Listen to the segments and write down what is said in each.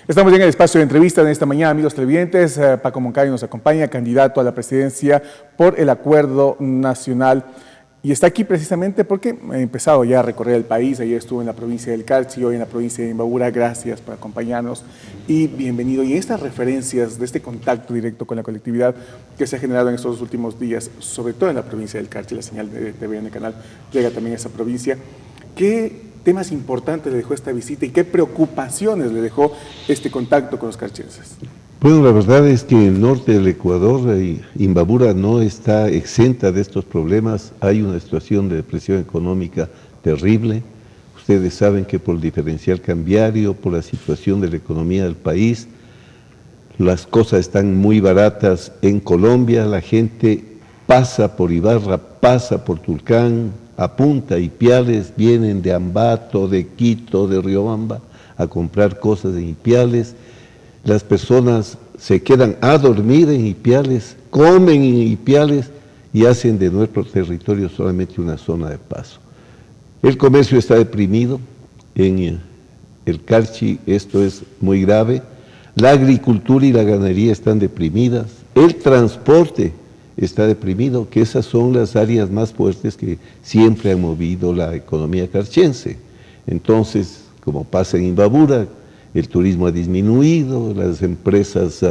Estamos en el espacio de entrevista de esta mañana, amigos televidentes. Paco Moncayo nos acompaña, candidato a la presidencia por el Acuerdo Nacional. Y está aquí precisamente porque he empezado ya a recorrer el país. Ayer estuve en la provincia del Carchi, hoy en la provincia de Imbabura. Gracias por acompañarnos y bienvenido. Y estas referencias de este contacto directo con la colectividad que se ha generado en estos últimos días, sobre todo en la provincia del Carchi, la señal de TVN Canal llega también a esa provincia. ¿Qué temas importantes le dejó esta visita y qué preocupaciones le dejó este contacto con los carchenses? Bueno, la verdad es que el norte del Ecuador, Imbabura, no está exenta de estos problemas. Hay una situación de depresión económica terrible. Ustedes saben que por el diferencial cambiario, por la situación de la economía del país, las cosas están muy baratas en Colombia. La gente pasa por Ibarra, pasa por Tulcán, apunta y Ipiales, vienen de Ambato, de Quito, de Riobamba a comprar cosas en Ipiales. Las personas se quedan a dormir en Ipiales, comen en Ipiales y hacen de nuestro territorio solamente una zona de paso. El comercio está deprimido, en el Carchi esto es muy grave, la agricultura y la ganadería están deprimidas, el transporte está deprimido, que esas son las áreas más fuertes que siempre han movido la economía carchense. Entonces, como pasa en Imbabura, el turismo ha disminuido, las empresas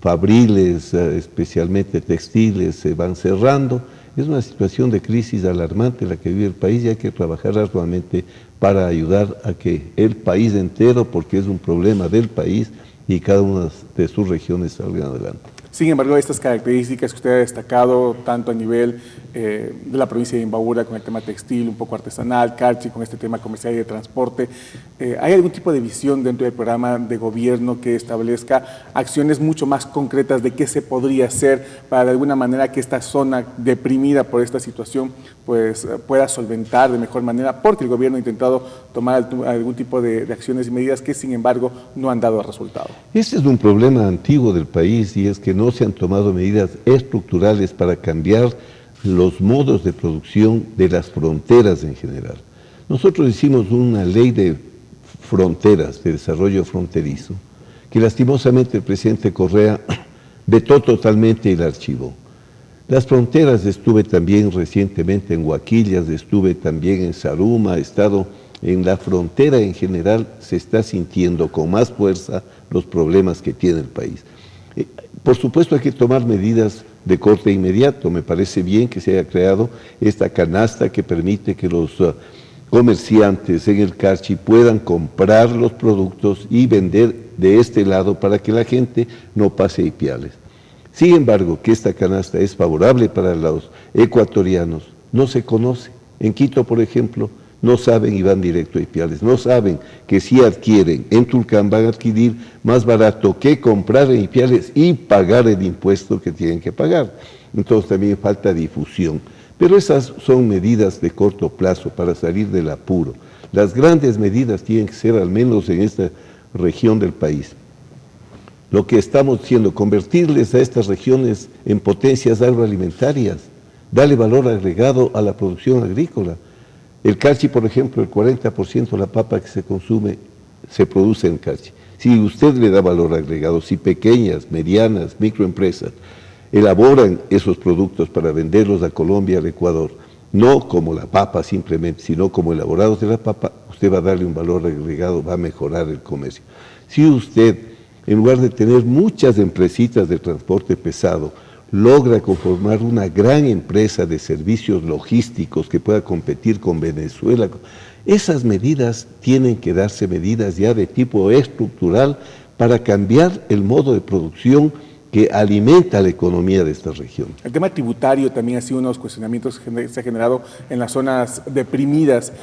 fabriles, especialmente textiles, se van cerrando. Es una situación de crisis alarmante la que vive el país y hay que trabajar arduamente para ayudar a que el país entero, porque es un problema del país y cada una de sus regiones salgan adelante. Sin embargo, estas características que usted ha destacado, tanto a nivel de la provincia de Imbabura con el tema textil, un poco artesanal, Carchi con este tema comercial y de transporte, ¿hay algún tipo de visión dentro del programa de gobierno que establezca acciones mucho más concretas de qué se podría hacer para de alguna manera que esta zona deprimida por esta situación pues pueda solventar de mejor manera? Porque el gobierno ha intentado tomar algún tipo de acciones y medidas que sin embargo no han dado resultado. Este es un problema antiguo del país y es que no se han tomado medidas estructurales para cambiar los modos de producción de las fronteras en general. Nosotros hicimos una ley de fronteras, de desarrollo fronterizo, que lastimosamente el presidente Correa vetó totalmente y la archivó. Las fronteras, estuve también recientemente en Huaquillas, estuve también en Saruma, he estado en la frontera en general, se está sintiendo con más fuerza los problemas que tiene el país. Por supuesto hay que tomar medidas de corte inmediato. Me parece bien que se haya creado esta canasta que permite que los comerciantes en el Carchi puedan comprar los productos y vender de este lado para que la gente no pase a Ipiales. Sin embargo, que esta canasta es favorable para los ecuatorianos, no se conoce. En Quito, por ejemplo, no saben y van directo a Ipiales, no saben que si adquieren en Tulcán van a adquirir más barato que comprar en Ipiales y pagar el impuesto que tienen que pagar. Entonces también falta difusión. Pero esas son medidas de corto plazo para salir del apuro. Las grandes medidas tienen que ser al menos en esta región del país. Lo que estamos haciendo, convertirles a estas regiones en potencias agroalimentarias, darle valor agregado a la producción agrícola. El Carchi, por ejemplo, el 40% de la papa que se consume se produce en Carchi. Si usted le da valor agregado, si pequeñas, medianas, microempresas elaboran esos productos para venderlos a Colombia, al Ecuador, no como la papa simplemente, sino como elaborados de la papa, usted va a darle un valor agregado, va a mejorar el comercio. Si usted, en lugar de tener muchas empresitas de transporte pesado, logra conformar una gran empresa de servicios logísticos que pueda competir con Venezuela. Esas medidas tienen que darse medidas ya de tipo estructural para cambiar el modo de producción que alimenta la economía de esta región. El tema tributario también ha sido uno de los cuestionamientos que se ha generado en las zonas deprimidas,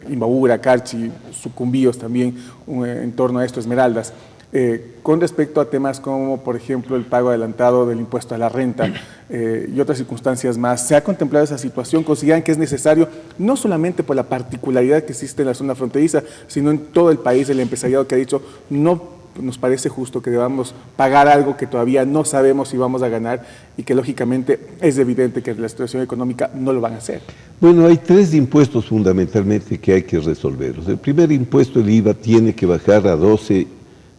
Imbabura, Carchi, Sucumbíos también, en torno a esto, Esmeraldas. Con respecto a temas como, por ejemplo, el pago adelantado del impuesto a la renta y otras circunstancias más, ¿se ha contemplado esa situación? ¿Consideran que es necesario, no solamente por la particularidad que existe en la zona fronteriza, sino en todo el país, el empresariado que ha dicho, no nos parece justo que debamos pagar algo que todavía no sabemos si vamos a ganar y que lógicamente es evidente que la situación económica no lo van a hacer? Bueno, hay tres impuestos fundamentalmente que hay que resolverlos. El primer impuesto, el IVA, tiene que bajar a 12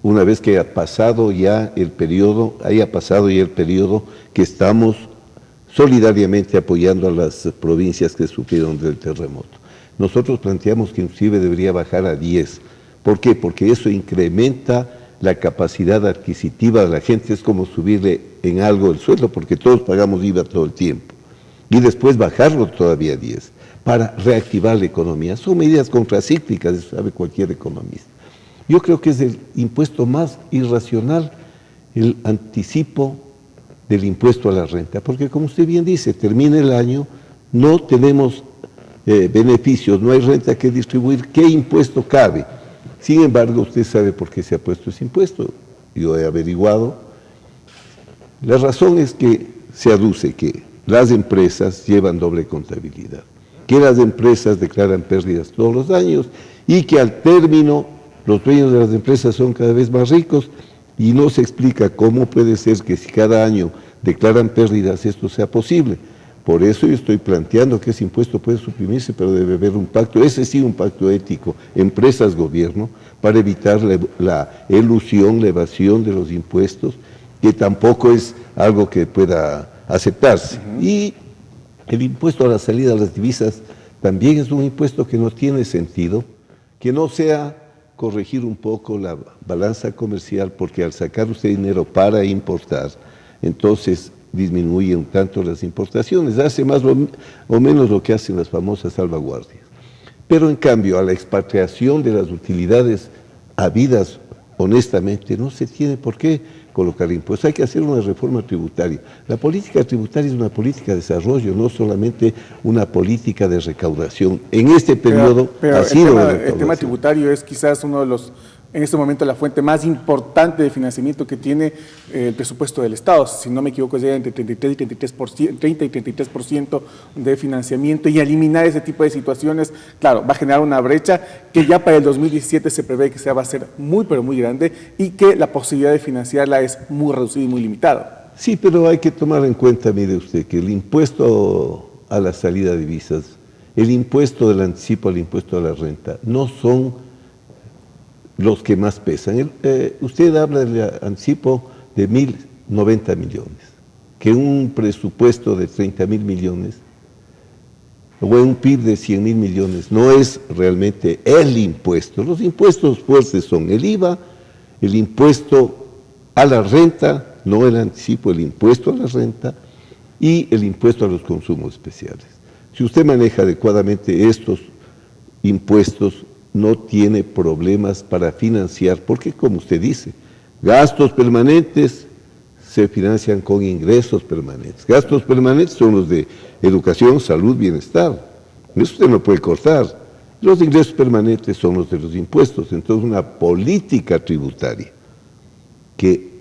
una vez que haya pasado ya el periodo que estamos solidariamente apoyando a las provincias que sufrieron del terremoto. Nosotros planteamos que inclusive debería bajar a 10. ¿Por qué? Porque eso incrementa la capacidad adquisitiva de la gente, es como subirle en algo el sueldo, porque todos pagamos IVA todo el tiempo. Y después bajarlo todavía a 10, para reactivar la economía. Son medidas contracíclicas, eso sabe cualquier economista. Yo creo que es el impuesto más irracional, el anticipo del impuesto a la renta, porque como usted bien dice, termina el año, no tenemos beneficios, no hay renta que distribuir, ¿qué impuesto cabe? Sin embargo, usted sabe por qué se ha puesto ese impuesto. Yo he averiguado. La razón es que se aduce que las empresas llevan doble contabilidad, que las empresas declaran pérdidas todos los años y que al término los dueños de las empresas son cada vez más ricos y no se explica cómo puede ser que si cada año declaran pérdidas esto sea posible. Por eso yo estoy planteando que ese impuesto puede suprimirse, pero debe haber un pacto, ese sí un pacto ético, empresas-gobierno, para evitar la elusión, la evasión de los impuestos, que tampoco es algo que pueda aceptarse. Y el impuesto a la salida de las divisas también es un impuesto que no tiene sentido, que no sea corregir un poco la balanza comercial, porque al sacar usted dinero para importar, entonces disminuye un tanto las importaciones, hace más o menos lo que hacen las famosas salvaguardias. Pero en cambio, a la expatriación de las utilidades habidas honestamente, no se tiene por qué colocar impuestos. Hay que hacer una reforma tributaria. La política tributaria es una política de desarrollo, no solamente una política de recaudación. En este periodo ha sido de recaudación. El tema tributario es quizás uno de los, en este momento, la fuente más importante de financiamiento que tiene el presupuesto del Estado. Si no me equivoco, es entre 33 y 33%, 30 y 33% de financiamiento, y eliminar ese tipo de situaciones, claro, va a generar una brecha que ya para el 2017 se prevé que va a ser muy, pero muy grande, y que la posibilidad de financiarla es muy reducida y muy limitada. Sí, pero hay que tomar en cuenta, mire usted, que el impuesto a la salida de divisas, el impuesto del anticipo al impuesto a la renta, no son los que más pesan. Usted habla del anticipo de 1.090 millones, que un presupuesto de 30.000 millones o un PIB de 100.000 millones no es realmente el impuesto. Los impuestos fuertes son el IVA, el impuesto a la renta, no el anticipo, el impuesto a la renta y el impuesto a los consumos especiales. Si usted maneja adecuadamente estos impuestos, no tiene problemas para financiar, porque como usted dice, gastos permanentes se financian con ingresos permanentes. Gastos permanentes son los de educación, salud, bienestar. Eso usted no puede cortar. Los ingresos permanentes son los de los impuestos. Entonces, una política tributaria que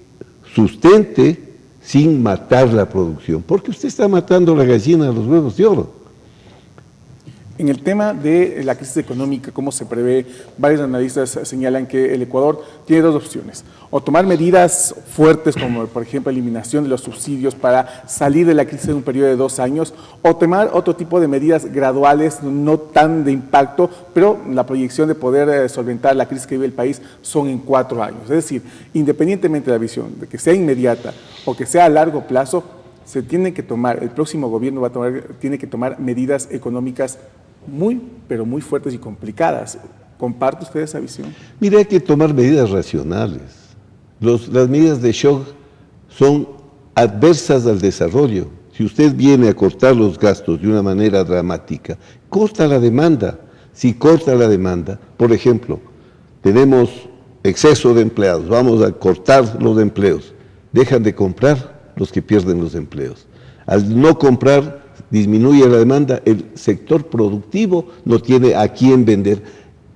sustente sin matar la producción, porque usted está matando la gallina a los huevos de oro. En el tema de la crisis económica, ¿cómo se prevé? Varios analistas señalan que el Ecuador tiene dos opciones: o tomar medidas fuertes como, por ejemplo, eliminación de los subsidios para salir de la crisis en un periodo de 2 años, o tomar otro tipo de medidas graduales, no tan de impacto, pero la proyección de poder solventar la crisis que vive el país son en 4 años. Es decir, independientemente de la visión, de que sea inmediata o que sea a largo plazo, se tiene que tomar, el próximo gobierno tiene que tomar medidas económicas muy, pero muy fuertes y complicadas. ¿Comparte usted esa visión? Mire, hay que tomar medidas racionales. Las medidas de shock son adversas al desarrollo. Si usted viene a cortar los gastos de una manera dramática, corta la demanda. Si corta la demanda, por ejemplo, tenemos exceso de empleados, vamos a cortar los empleos, dejan de comprar los que pierden los empleos. Al no comprar, disminuye la demanda, el sector productivo no tiene a quién vender.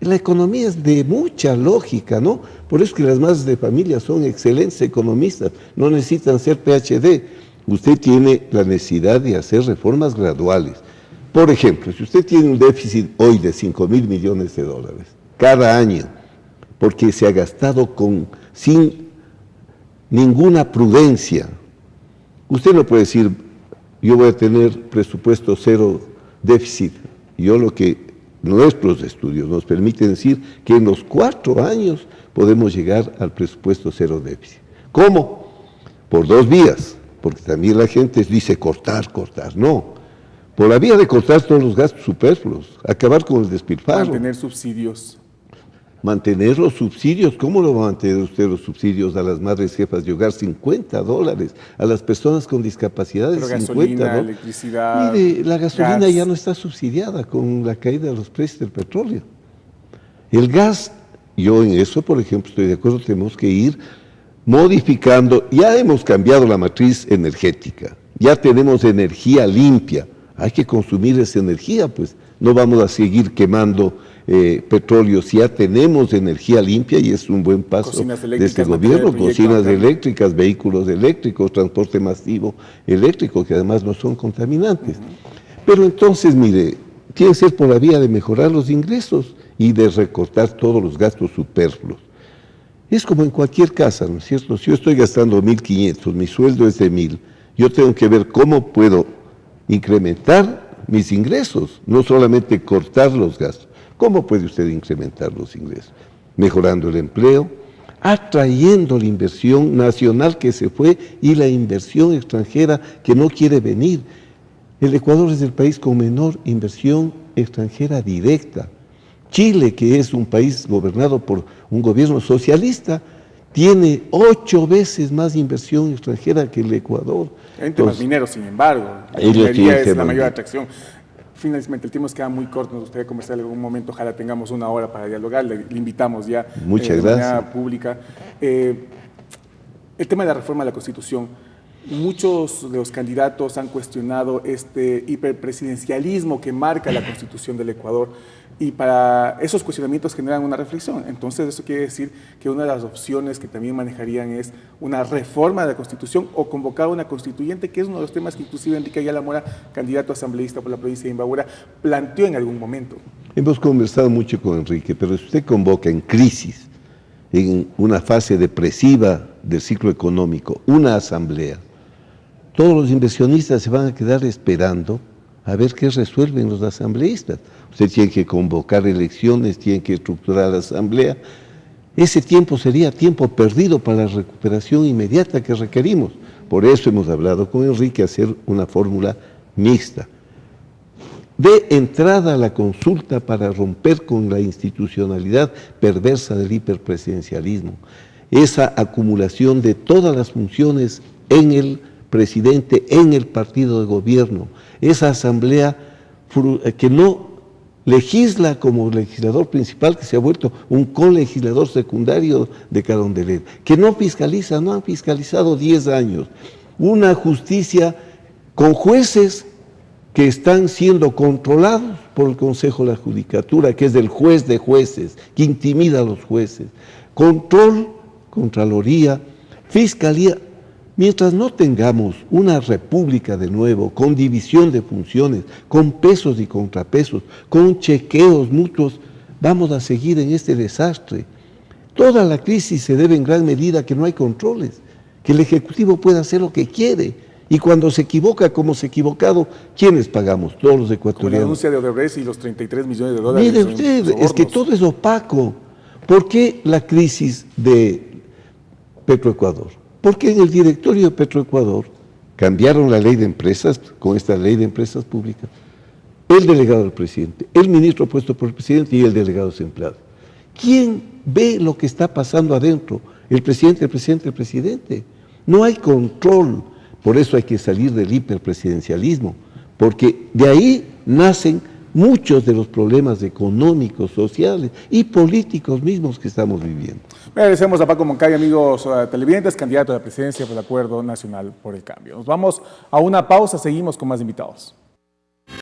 La economía es de mucha lógica, ¿no? Por eso es que las madres de familia son excelentes economistas, no necesitan ser PhD. Usted tiene la necesidad de hacer reformas graduales. Por ejemplo, si usted tiene un déficit hoy de 5.000 millones de dólares cada año, porque se ha gastado sin ninguna prudencia, usted no puede decir: yo voy a tener presupuesto cero déficit. Yo lo que nuestros estudios nos permiten decir que en los 4 años podemos llegar al presupuesto cero déficit. ¿Cómo? Por 2 vías, porque también la gente dice cortar, no. Por la vía de cortar todos los gastos superfluos, acabar con el despilfarro. Mantener subsidios. Mantener los subsidios. ¿Cómo lo va a mantener usted los subsidios a las madres jefas de hogar? $50. A las personas con discapacidades, pero $50. Gasolina, electricidad. Mire, la gasolina gas. ya no está subsidiada con la caída de los precios del petróleo. El gas, yo en eso, por ejemplo, estoy de acuerdo, tenemos que ir modificando. Ya hemos cambiado la matriz energética, ya tenemos energía limpia. Hay que consumir esa energía, pues no vamos a seguir quemando petróleo. Si ya tenemos energía limpia, y es un buen paso de este gobierno, cocinas eléctricas, vehículos eléctricos, transporte masivo eléctrico, que además no son contaminantes. Pero entonces, mire, tiene que ser por la vía de mejorar los ingresos y de recortar todos los gastos superfluos. Es como en cualquier casa, ¿no es cierto? Si yo estoy gastando 1.500, mi sueldo es de 1.000, yo tengo que ver cómo puedo incrementar mis ingresos, no solamente cortar los gastos. ¿Cómo puede usted incrementar los ingresos? Mejorando el empleo, atrayendo la inversión nacional que se fue y la inversión extranjera que no quiere venir. El Ecuador es el país con menor inversión extranjera directa. Chile, que es un país gobernado por un gobierno socialista, tiene 8 veces más inversión extranjera que el Ecuador. En temas mineros, sin embargo, la minería es la mayor atracción. Finalmente, el tiempo nos queda muy corto, nos gustaría conversar en algún momento, ojalá tengamos 1 hora para dialogar, le invitamos ya de manera pública. El tema de la reforma de la Constitución, muchos de los candidatos han cuestionado este hiperpresidencialismo que marca la Constitución del Ecuador, y para esos cuestionamientos generan una reflexión. Entonces, eso quiere decir que una de las opciones que también manejarían es una reforma de la Constitución o convocar una constituyente, que es uno de los temas que inclusive Enrique Ayala Mora, candidato asambleísta por la provincia de Imbabura, planteó en algún momento. Hemos conversado mucho con Enrique, pero si usted convoca en crisis, en una fase depresiva del ciclo económico, una asamblea, todos los inversionistas se van a quedar esperando a ver qué resuelven los asambleístas. Usted tiene que convocar elecciones, tiene que estructurar la asamblea. Ese tiempo sería tiempo perdido para la recuperación inmediata que requerimos. Por eso hemos hablado con Enrique hacer una fórmula mixta. De entrada a la consulta para romper con la institucionalidad perversa del hiperpresidencialismo. Esa acumulación de todas las funciones en el presidente, en el partido de gobierno. Esa asamblea que no legisla como legislador principal, que se ha vuelto un colegislador secundario de Carondelet, que no fiscaliza, no han fiscalizado 10 años. Una justicia con jueces que están siendo controlados por el Consejo de la Judicatura, que es el juez de jueces, que intimida a los jueces. Control, Contraloría, Fiscalía. Mientras no tengamos una república de nuevo, con división de funciones, con pesos y contrapesos, con chequeos mutuos, vamos a seguir en este desastre. Toda la crisis se debe en gran medida a que no hay controles, que el Ejecutivo pueda hacer lo que quiere. Y cuando se equivoca, como se ha equivocado, ¿quiénes pagamos? Todos los ecuatorianos. Con la denuncia de Odebrecht y los 33 millones de dólares. Mire usted, es que todo es opaco. ¿Por qué la crisis de Petroecuador? Porque en el directorio de Petroecuador cambiaron la ley de empresas, con esta ley de empresas públicas, el delegado del presidente, el ministro puesto por el presidente y el delegado desempleado. ¿Quién ve lo que está pasando adentro? El presidente, el presidente, el presidente. No hay control. Por eso hay que salir del hiperpresidencialismo, porque de ahí nacen muchos de los problemas económicos, sociales y políticos mismos que estamos viviendo. Agradecemos a Paco Moncaya, amigos televidentes, candidato a la presidencia por el Acuerdo Nacional por el Cambio. Nos vamos a una pausa, seguimos con más invitados.